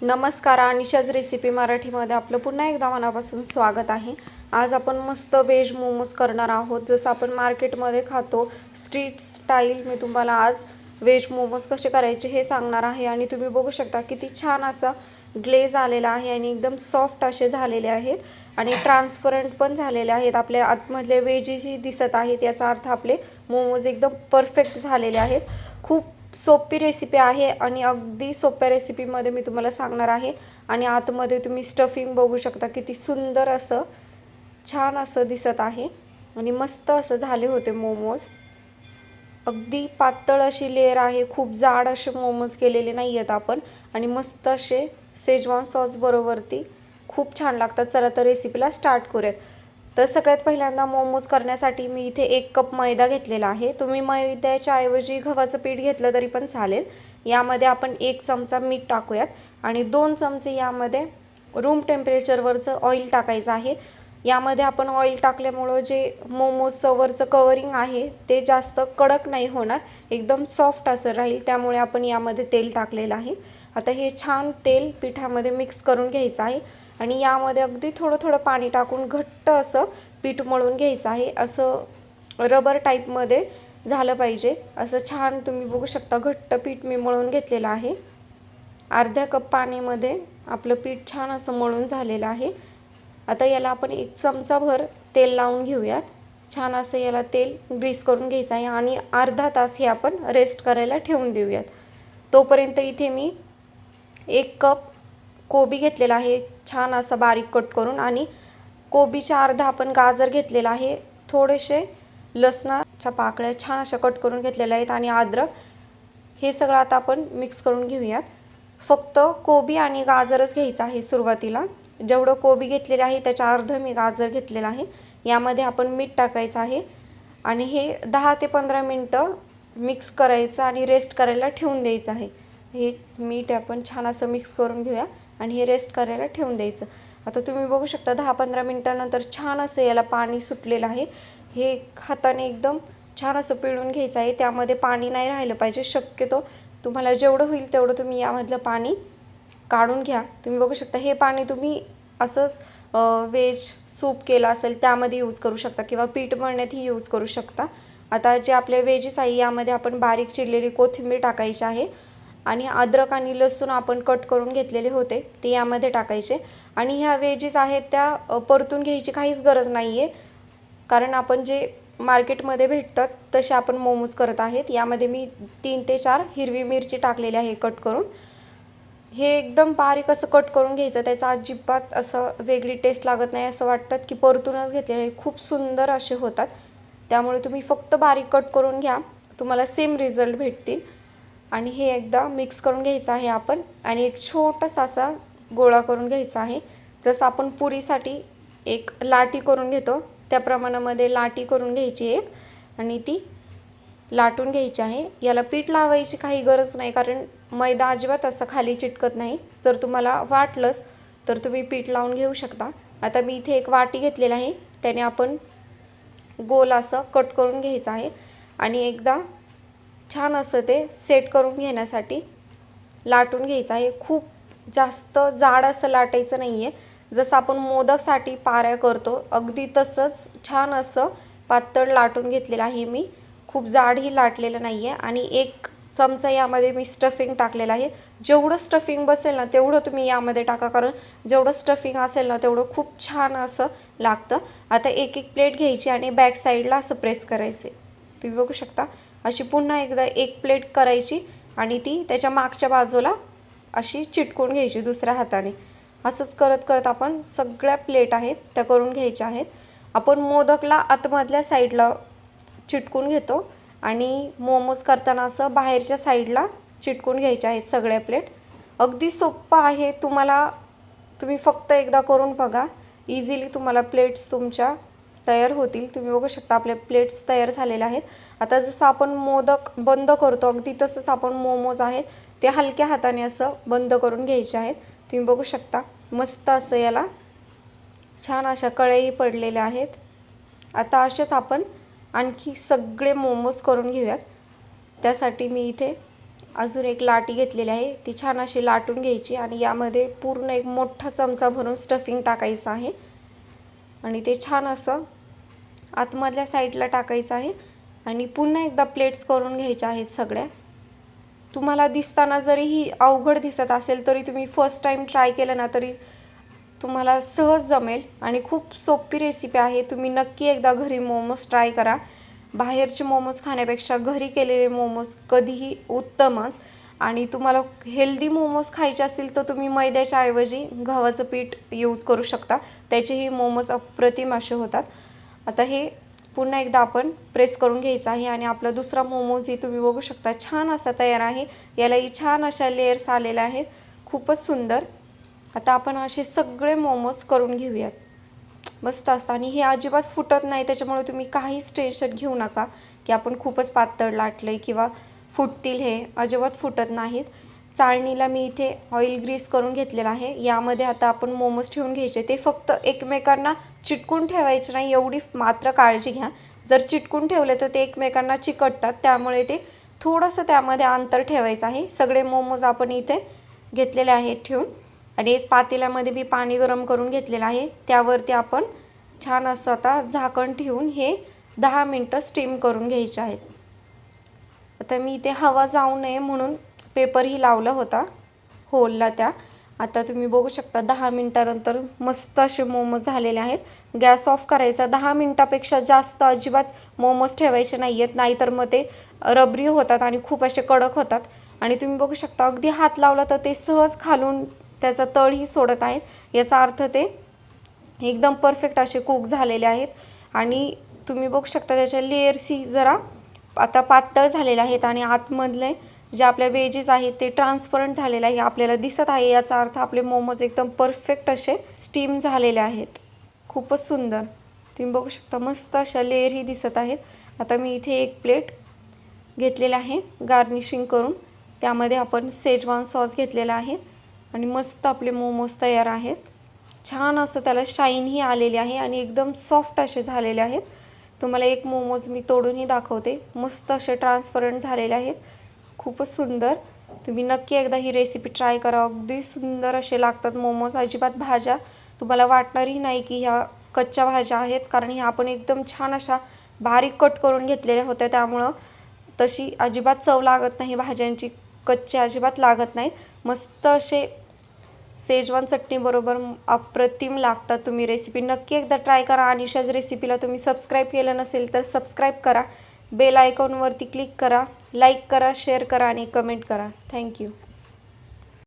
नमस्कार, अनिशाज रेसिपी मराठीमध्ये आपलं पुन्हा एकदा मनापासून स्वागत आहे। आज आपण मस्त वेज मोमोज करणार आहोत। जसं आपण मार्केटमध्ये खातो स्ट्रीट स्टाईल, मी तुम्हाला आज वेज मोमोज कसे करायचे हे सांगणार आहे। आणि तुम्ही बघू शकता किती छान असा ग्लेज आलेला आहे आणि एकदम सॉफ्ट असे झालेले आहेत आणि ट्रान्सपरंट पण झालेले आहेत। आपल्या आतमधले वेजीही दिसत आहेत, याचा अर्थ आपले मोमोज एकदम परफेक्ट झालेले आहेत। खूप सोपी रेसिपी आहे आणि अगदी सोप्या रेसिपीमध्ये मी तुम्हाला सांगणार आहे। आणि आतमध्ये तुम्ही स्टफिंग बघू शकता, किती सुंदर असं छान असं दिसत आहे आणि मस्त असं झाले होते मोमोज। अगदी पातळ अशी लेयर आहे, खूप जाड असे मोमोज केलेले नाही आहेत आपण। आणि मस्त असे शेजवान सॉस बरोबरती खूप छान लागतात। चला तर रेसिपीला स्टार्ट करूयात। तर सगळ्यात पहिल्यांदा मोमोज करण्यासाठी मी इथे 1 कप मैदा घेतलेला आहे। तुम्ही मैद्याच्या ऐवजी गव्हाचं पीठ घेतलं तरी पण चालेल। यामध्ये आपण 1 चमचा मीठ टाकूयात आणि 2 चमचे यामध्ये रूम टेम्परेचरवरचं ऑइल टाकायचं आहे। यामध्ये आपण ऑइल टाकल्यामुळे जे मोमोजचं वरचं कवरिंग आहे ते जास्त कडक नाही होणार, एकदम सॉफ्ट असं राहील, त्यामुळे आपण यामध्ये तेल टाकलेलं आहे। आता हे छान तेल पिठामध्ये मिक्स करून घ्यायचं आहे आणि यामध्ये अगदी थोडं थोडं पाणी टाकून घट्ट असं पीठ मळून घ्यायचं आहे। असं रबर टाईपमध्ये झालं पाहिजे, असं छान तुम्ही बघू शकता घट्ट पीठ मी मळून घेतलेलं आहे। अर्ध्या कप पाण्यामध्ये आपलं पीठ छान असं मळून झालेलं आहे। आता याला आपण 1 चमचाभर तेल लावून घेऊयात। छान असं याला तेल ग्रीस करून घ्यायचं आहे आणि अर्धा तास हे आपण रेस्ट करायला ठेवून देऊयात। तोपर्यंत इथे मी 1 कप कोबी घेतलेला आहे, छान असं बारीक कट करून, आणि कोबीच्या अर्धा आपण गाजर घेतलेला आहे। थोडेसे लसणाच्या पाकळ्या छान अशा कट करून घेतलेल्या आहेत आणि अद्रक, हे सगळं आता आपण मिक्स करून घेऊयात। फक्त कोबी आणि गाजरच घ्यायचं आहे सुरुवातीला। जेवढं कोबी घेतलेलं आहे त्याच्या अर्ध मी गाजर घेतलेलं आहे। यामध्ये आपण मीठ टाकायचं आहे आणि हे 10 ते 15 मिनटं मिक्स करायचं आणि रेस्ट करायला ठेवून द्यायचं आहे। हे मीठ आपण छान असं मिक्स करून घेऊया आणि हे रेस्ट करायला ठेवून द्यायचं। आता तुम्ही बघू शकता 10-15 मिनटानंतर छान असं याला पाणी सुटलेलं आहे। हे हाताने एकदम छान असं पिळून घ्यायचं आहे, त्यामध्ये पाणी नाही राहिलं पाहिजे। शक्यतो तुम्हाला जेवढं होईल तेवढं तुम्ही यामधलं पाणी काढून घ्या। तुम्ही बघू शकता हे पाणी तुम्ही असंच वेज सूप केला असेल त्यामध्ये यूज करू शकता किंवा पीठ मळण्यातही यूज करू शकता। आता जे आपले वेजेस आहे यामध्ये आपण बारीक चिरलेली कोथिंबीर टाकायची आहे आणि अद्रक आणि लसूण आपण कट करून घेतलेले होते ते यामध्ये टाकायचे। आणि ह्या वेजेस आहेत त्या परतून घ्यायची काहीच गरज नाही आहे, कारण आपण जे मार्केटमध्ये भेटतात तसे आपण मोमोज करत आहेत। यामध्ये मी 3 ते 4 हिरवी मिरची टाकलेली आहे कट करून। हे एकदम बारीक असं कट करून घ्यायचं, त्याचा अजिबात असं वेगळी टेस्ट लागत नाही, असं वाटतात की परतूनच घेतलेले खूप सुंदर असे होतात। त्यामुळे तुम्ही फक्त बारीक कट करून घ्या, तुम्हाला सेम रिझल्ट भेटतील। आणि हे एकदा मिक्स करून घ्यायचं आहे आपण आणि एक छोटासा असा गोळा करून घ्यायचा आहे। जसं आपण पुरीसाठी एक लाटी करून घेतो त्या प्रमाणामध्ये लाटी करून घ्यायची एक आणि ती लाटून घ्यायची आहे। याला पीठ लावायची काही गरज नाही, कारण मैदा अजिबात असं खाली चिटकत नाही। जर तुम्हाला वाटलंच तर तुम्ही पीठ लावून घेऊ शकता। आता मी इथे एक वाटी घेतलेला आहे, त्याने आपण गोल असं कट करून घ्यायचं आहे आणि एकदा छान असं ते सेट करून घेण्यासाठी लाटून घ्यायचं आहे। खूप जास्त जाड असं लाटायचं नाही आहे, जसं आपण मोदकसाठी पाऱ्या करतो अगदी तसंच छान असं पातळ लाटून घेतलेलं आहे मी, खूप जाडही लाटलेलं नाही आहे। आणि 1 चमचा यामध्ये मी स्टफिंग टाकलेलं आहे। जेवढं स्टफिंग बसेल ना तेवढं तुम्ही यामध्ये टाका, कारण जेवढं स्टफिंग असेल ना तेवढं खूप छान असं लागतं। आता एक प्लेट घ्यायची आणि बॅक साईडला असं प्रेस करायचे, तुम्ही बघू शकता। अशी पुन्हा एकदा 1 प्लेट करायची आणि ती त्याच्या मागच्या बाजूला अशी चिटकून घ्यायची दुसऱ्या हाताने। असंच करत करत आपण सगळ्या प्लेट आहेत त्या करून घ्यायच्या आहेत। आपण मोदकला आतमधल्या साईडला चिटकून घेतो आणि मोमोज करताना असं बाहेरच्या साईडला चिटकून घ्यायच्या आहेत सगळ्या प्लेट। अगदी सोपं आहे, तुम्ही फक्त एकदा करून बघा, इझिली तुम्हाला प्लेट्स तुमच्या तयार होतील। तुम्ही बघू शकता आपले प्लेट्स तयार झालेले आहेत। आता जसं आपण मोदक बंद करतो अगदी तसंच आपण मोमोज आहेत ते हलक्या हाताने असं बंद करून घ्यायचे आहेत। तुम्ही बघू शकता मस्त असं याला छान अशा कळई पडलेल्या आहेत। आता असेच आपण आणखी सगळे मोमोज करून घेऊयात। त्यासाठी मी इथे अजून एक लाटी घेतलेली आहे, ती छान अशी लाटून घ्यायची आणि यामध्ये पूर्ण एक मोठा चमचा भरून स्टफिंग टाकायचं आहे आणि ते छान असं आतमधल्या साईडला टाकायचं आहे आणि पुन्हा एकदा प्लेट्स करून घ्यायच्या आहेत सगळ्या. तुम्हाला दिसताना जरी ही अवघड दिसत असेल तरी तुम्ही फर्स्ट टाइम ट्राय केलं ना तरी तुम्हाला सहज जमेल आणि खूप सोपी रेसिपी आहे. तुम्ही नक्की एकदा घरी मोमोज ट्राय करा. बाहेरचे मोमोज खाण्यापेक्षा घरी केलेले मोमोज कधीही उत्तमच. आणि तुम्हाला हेल्दी मोमोज खायचे असतील तर तुम्ही मैद्याच्या ऐवजी गव्हाचं पीठ यूज करू शकता. त्याचेही मोमोज अप्रतिम असे होतात. आता हे पुन्हा एकदा आपण प्रेस करून घ्यायचं आहे आणि आपला दुसरा मोमोजही तुम्ही बघू शकता छान असा तयार आहे. यालाही छान अशा लेयर्स आलेल्या आहेत, खूपच सुंदर. आता आपण असे सगळे मोमोज करून घेऊयात. मस्त असतं आणि हे अजिबात फुटत नाही, त्याच्यामुळे तुम्ही काहीच टेन्शन घेऊ नका की आपण खूपच पातळ लाटलं किंवा फुटतील. हे अजिबात फुटत नाहीत. चाळणीला मी इथे ऑइल ग्रीस करून घेतलेलं आहे. यामध्ये आता आपण मोमोज ठेवून घ्यायचे. ते फक्त एकमेकांना चिटकून ठेवायचे नाही एवढी मात्र काळजी घ्या. जर चिटकून ठेवले तर ते एकमेकांना चिकटतात, त्यामुळे ते थोडंसं त्यामध्ये अंतर ठेवायचं आहे. सगळे मोमोज आपण इथे घेतलेले आहेत ठेवून आणि एक पातेल्यामध्ये मी पाणी गरम करून घेतलेलं आहे. त्यावरती आपण छान असं आता झाकण ठेवून हे 10 मिनटं स्टीम करून घ्यायचे आहेत. आता मी इथे हवा जाऊ नये म्हणून पेपरही लावला होता होलला त्या. आता तुम्ही बघू शकता 10 मिनटानंतर मस्त असे मोमोज झालेले आहेत. गॅस ऑफ करायचा. 10 मिनटापेक्षा जास्त अजिबात मोमोज ठेवायचे नाही आहेत, नाहीतर मग ते रबरी होतात आणि खूप असे कडक होतात. आणि तुम्ही बघू शकता अगदी हात लावला तर ते सहज खालून त्याचा तळही सोडत आहेत. याचा अर्थ ते एकदम परफेक्ट असे कुक झालेले आहेत. आणि तुम्ही बघू शकता त्याच्या लेयर्सही जरा आता पातळ झालेले आहेत आणि आतमधले जे आपल्या वेजेस आहेत ते ट्रान्सपरंट झालेले आहे, आपल्याला दिसत आहे. याचा अर्थ आपले मोमोज एकदम परफेक्ट असे स्टीम झालेले आहेत. खूपच सुंदर. तुम्ही बघू शकता मस्त अशा लेयरही दिसत आहेत. आता मी इथे एक प्लेट घेतलेला आहे गार्निशिंग करून. त्यामध्ये आपण शेजवान सॉस घेतलेला आहे आणि मस्त आपले मोमोज तयार आहेत. छान असं त्याला शाईनही आलेली आहे आणि एकदम सॉफ्ट असे झालेले आहेत. तुम्हाला एक मोमोज मी तोडूनही दाखवते. मस्त असे ट्रान्सपरंट झालेले आहेत, खूपच सुंदर. तुम्ही नक्की एकदा ही रेसिपी ट्राय करा. अगदी सुंदर असे लागतात मोमोज. अजिबात भाज्या तुम्हाला वाटणारही नाही की ह्या कच्च्या भाज्या आहेत, कारण ह्या आपण एकदम छान अशा बारीक कट करून घेतलेल्या होत्या, त्यामुळं तशी अजिबात चव लागत नाही भाज्यांची. कच्चे अजिबात लागत नाहीत. मस्त असे शेजवान चटणीबरोबर अप्रतिम लागतात. तुम्ही रेसिपी नक्की एकदा ट्राय करा. अनिशाज रेसिपीला तुम्ही सबस्क्राईब केलं नसेल तर सबस्क्राईब करा. बेल आयकॉनवरती क्लिक करा, लाईक करा, शेअर करा आणि कमेंट करा. थँक्यू.